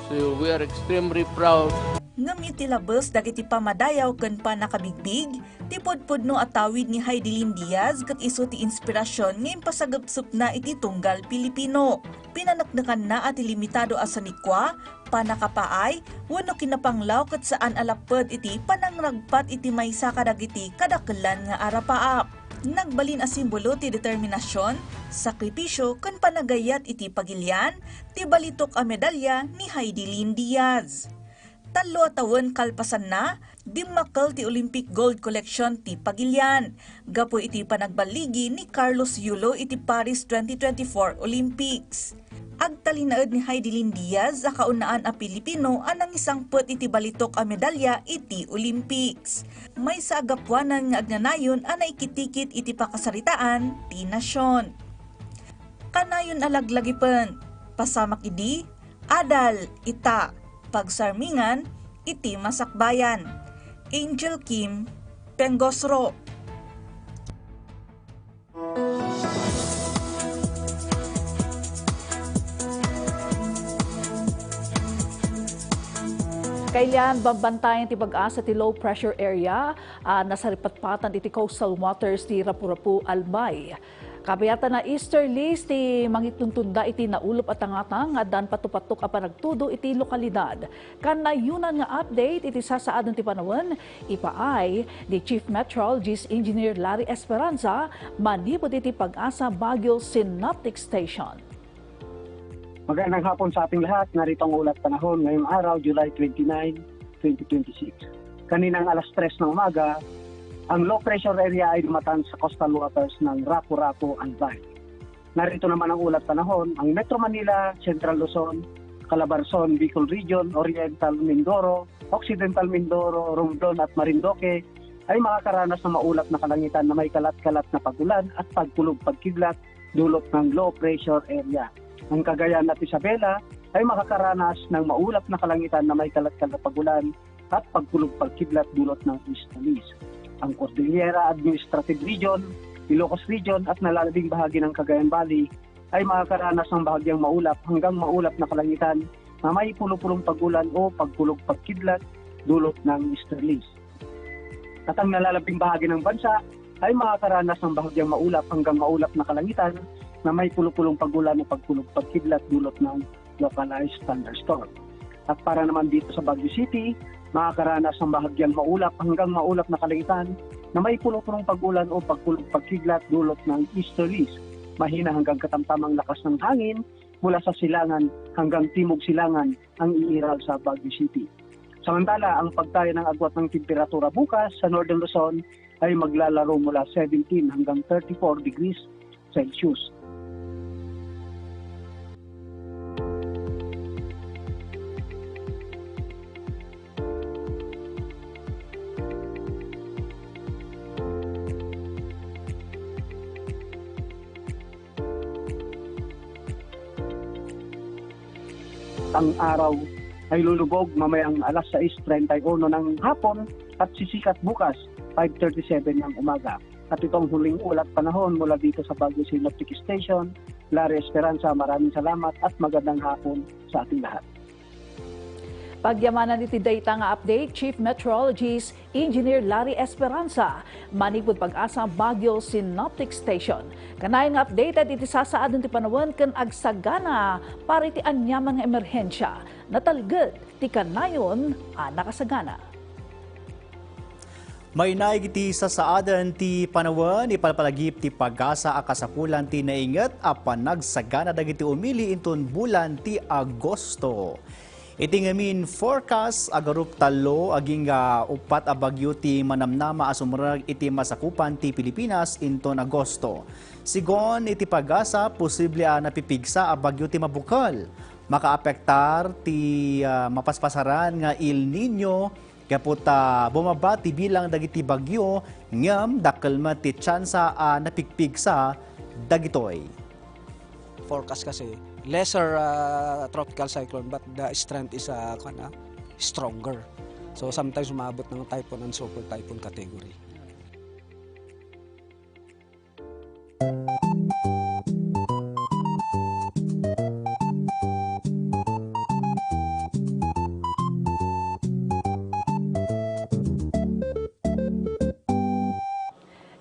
So we are extremely proud. Ngam iti labes dagiti pamadayaw ken panakabigbig, ti pudpudno at tawid ni Heidelin Diaz ket isu ti inspirasyon ngem pasagupsup na iti tunggal Pilipino. Pinanaknakan na at limitado asanikwa, panakapaay, wenno kinapanglaw ket saan alaped iti panangragpat iti maysa kadagiti kadakkelan nga arapaap. Nagbalin a simbolo ti determinasyon, sakripisyo ken panagayat iti pagilian, ti balitok a medalya ni Heidelin Diaz. 3 tawen kalpasan na, dimmakkel ti Olympic Gold Collection ti pagilian. Gapo iti panagbaligi ni Carlos Yulo iti Paris 2024 Olympics. Agtalinaed ni Heidelin Diaz sa kaunaan a Pilipino anang isang put iti balitok a medalya iti Olympics. May sa agapwanan nga agnanayon ana ikitikit iti pakasaritaan ti nasyon. Kanayon alaglagipon, pasamak idi, adal, ita, pagsarmingan, iti masakbayan. Angel Kim Pengosro. Kailan babantayan ti pag-asa ti low pressure area nasa ripatpatan iti coastal waters ti Rapu-Rapu, Albay. Kabayatan na easterlies ti mangituntunda iti naulop at tangatang nga dan patupatok a panagtudo iti lokalidad. Kanayunan nga update iti sasaadon ti panawen ipaay ni Chief Meteorologist Engineer Larry Esperanza manipod iti pag-asa Baguio Synoptic Station. Magandang hapon sa ating lahat. Narito ang ulat panahon ngayong araw, July 29, 2026. Kaninang alas 3 ng umaga, ang low pressure area ay dumatang sa coastal waters ng Rapu-Rapu, Albay. Narito naman ang ulat panahon, ang Metro Manila, Central Luzon, Calabarzon, Bicol Region, Oriental Mindoro, Occidental Mindoro, Romblon at Marindoque ay makakaranas ng maulap na kalangitan na may kalat-kalat na pagulan at pagkulog-pagkidlat dulot ng low pressure area. Ang Cagayan at Isabela ay makakaranas ng maulap na kalangitan na may kalat-kalat na pagulan at pagkulog-pagkidlat dulot ng easterlies. Ang Cordillera Administrative Region, Ilocos Region at nalalabing bahagi ng Cagayan Valley ay makakaranas ng bahagyang maulap hanggang maulap na kalangitan na may pulo-pulong pagulan o pagkulog-pagkidlat dulot ng easterlies. At ang nalalabing bahagi ng bansa ay makakaranas ng bahagyang maulap hanggang maulap na kalangitan na may pulo-pulong pagulan o pagkulog-pagkidlat dulot ng localized thunderstorm. At para naman dito sa Baguio City, makakaranas ng bahagyang maulap hanggang maulap na kalangitan na may pulo-pulong pagulan o pagkulog-pagkidlat dulot ng easterlies. Mahina hanggang katamtamang lakas ng hangin mula sa silangan hanggang timog silangan ang iiral sa Baguio City. Samantala, ang pagtayo ng agwat ng temperatura bukas sa Northern Luzon ay maglalaro mula 17 hanggang 34 degrees Celsius. Ang araw ay lulubog mamayang alas 6:31 ng hapon at sisikat bukas 5:37 ng umaga. At itong huling ulat panahon mula dito sa Baguio Synoptic Station, Larry Esperanza, maraming salamat at magandang hapon sa ating lahat. Pagyamanan iti data nga update, Chief Meteorologist Engineer Larry Esperanza, manipod pag-asa Baguio Synoptic Station. Kanayon nga updated iti sasaadon ti panawen ken agsagana para iti anyaman nga emerhensya. Natalged ti kanayon nakasagana. May naig iti sasaadan ti panawen ipalpalagip ti pag-asa a kasapulan ti nainget a panagsagana dagiti umili inton bulan ti Agosto. Iti ngamin forecast agarup talo aging upat a bagyo ti manamnama a sumrag iti masakupan ti Pilipinas inton Agosto. Sigon iti pag-asa posible a napipigsa a bagyo ti mabukal. Makaapektar ti mapaspasaran nga El Nino kaput bumaba ti bilang dagiti bagyo ngem dakkelmet ti tsansa a napigpigsa dagitoy. Forecast kasi lesser tropical cyclone but the strength is stronger. So sometimes umabot ng typhoon and super typhoon category.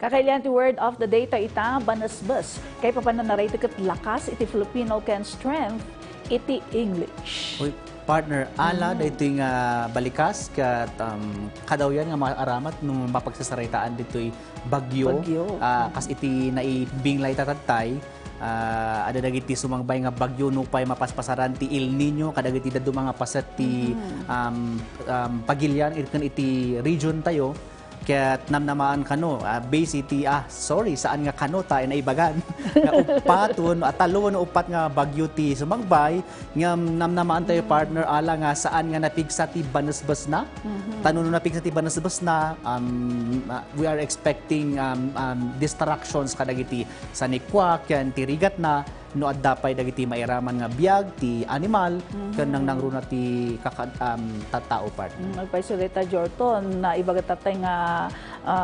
Kakailan ti word of the day ta ita banasbas. Kay papananarayto ket lakas iti Filipino ken strength iti English. Uy, partner, ala dito yung balikas kat kadawyan nga maaramat nung mapagsasaraytaan dito'y bagyo. Kas iti naibinglay tatatay. Ada dagiti sumangbay nga bagyo no pay mapaspasaran ti El Nino kadagiti dadto mga paset ti pagilyan iti region tayo. Kaya't namnamaan kano, base iti, saan nga kano tayo na ibagan. Nga upaton, talon upat nga bagyo ti sumagbay, nga namnamaan tayo partner ala nga saan nga napigsa ti banasbas na. Tanong napigsa ti banasbas na, we are expecting distractions kadagiti sa nikwak, yan ti rigat na, no adapay dagiti mairaman nga biag ti animal ken nang nangruna ti tattao part. Magpaisulita Jorton na ibagat tatay nga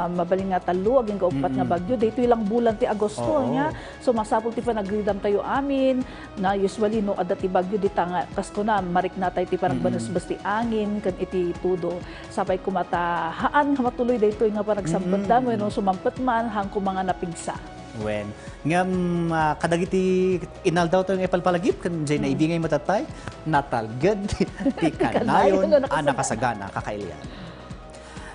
mabaling nga talo aging kaupat nga bagyo dito ilang bulan ti Agosto nya. So masapol ti panagridam tayo amin na usually no adda ti bagyo di tanga kasko na marik na tayo ti panagbanus-bas ti angin ken iti tudo. Sapay kumata haan nga matuloy dito nga panagsambat dam wenno sumampet man hangko mga napigsa. Wen ngam kadagiti inaldaw tayo ng ipalpalagip kan jay na ibingay matatay natalged ti kanayon nakasagana kakailian.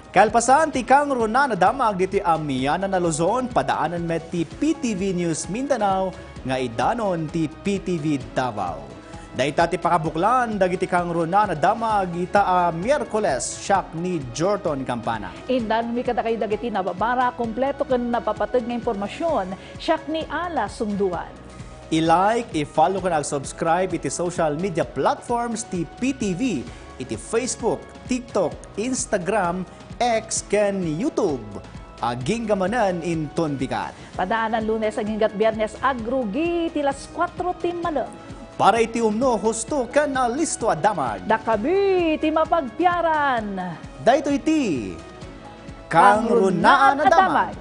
Kalpasan ti kang runa na damag diti amiyanan na Luzon padaanan met ti PTV News Mindanao nga idanon ti PTV Davao. Daita ti pakabuklan dagiti kang runa na damag ita Miyerkules siak ni Jorton Campana. Indan mi kada kay dagiti nababara kompleto ken napapateg nga impormasyon siak ni Ala Sungduan. I-like, i-follow ken ag-subscribe iti social media platforms ti PTV iti Facebook, TikTok, Instagram, X ken YouTube. Aging gamanan in Tonbigat. Padaanan Lunes aging gat Biyernes agrugi tilas 4 ti malam. Para iti umno husto ken listo a damag. Dakabi ti mapagpiaran. Daytoy iti Kang Runaan a Damag.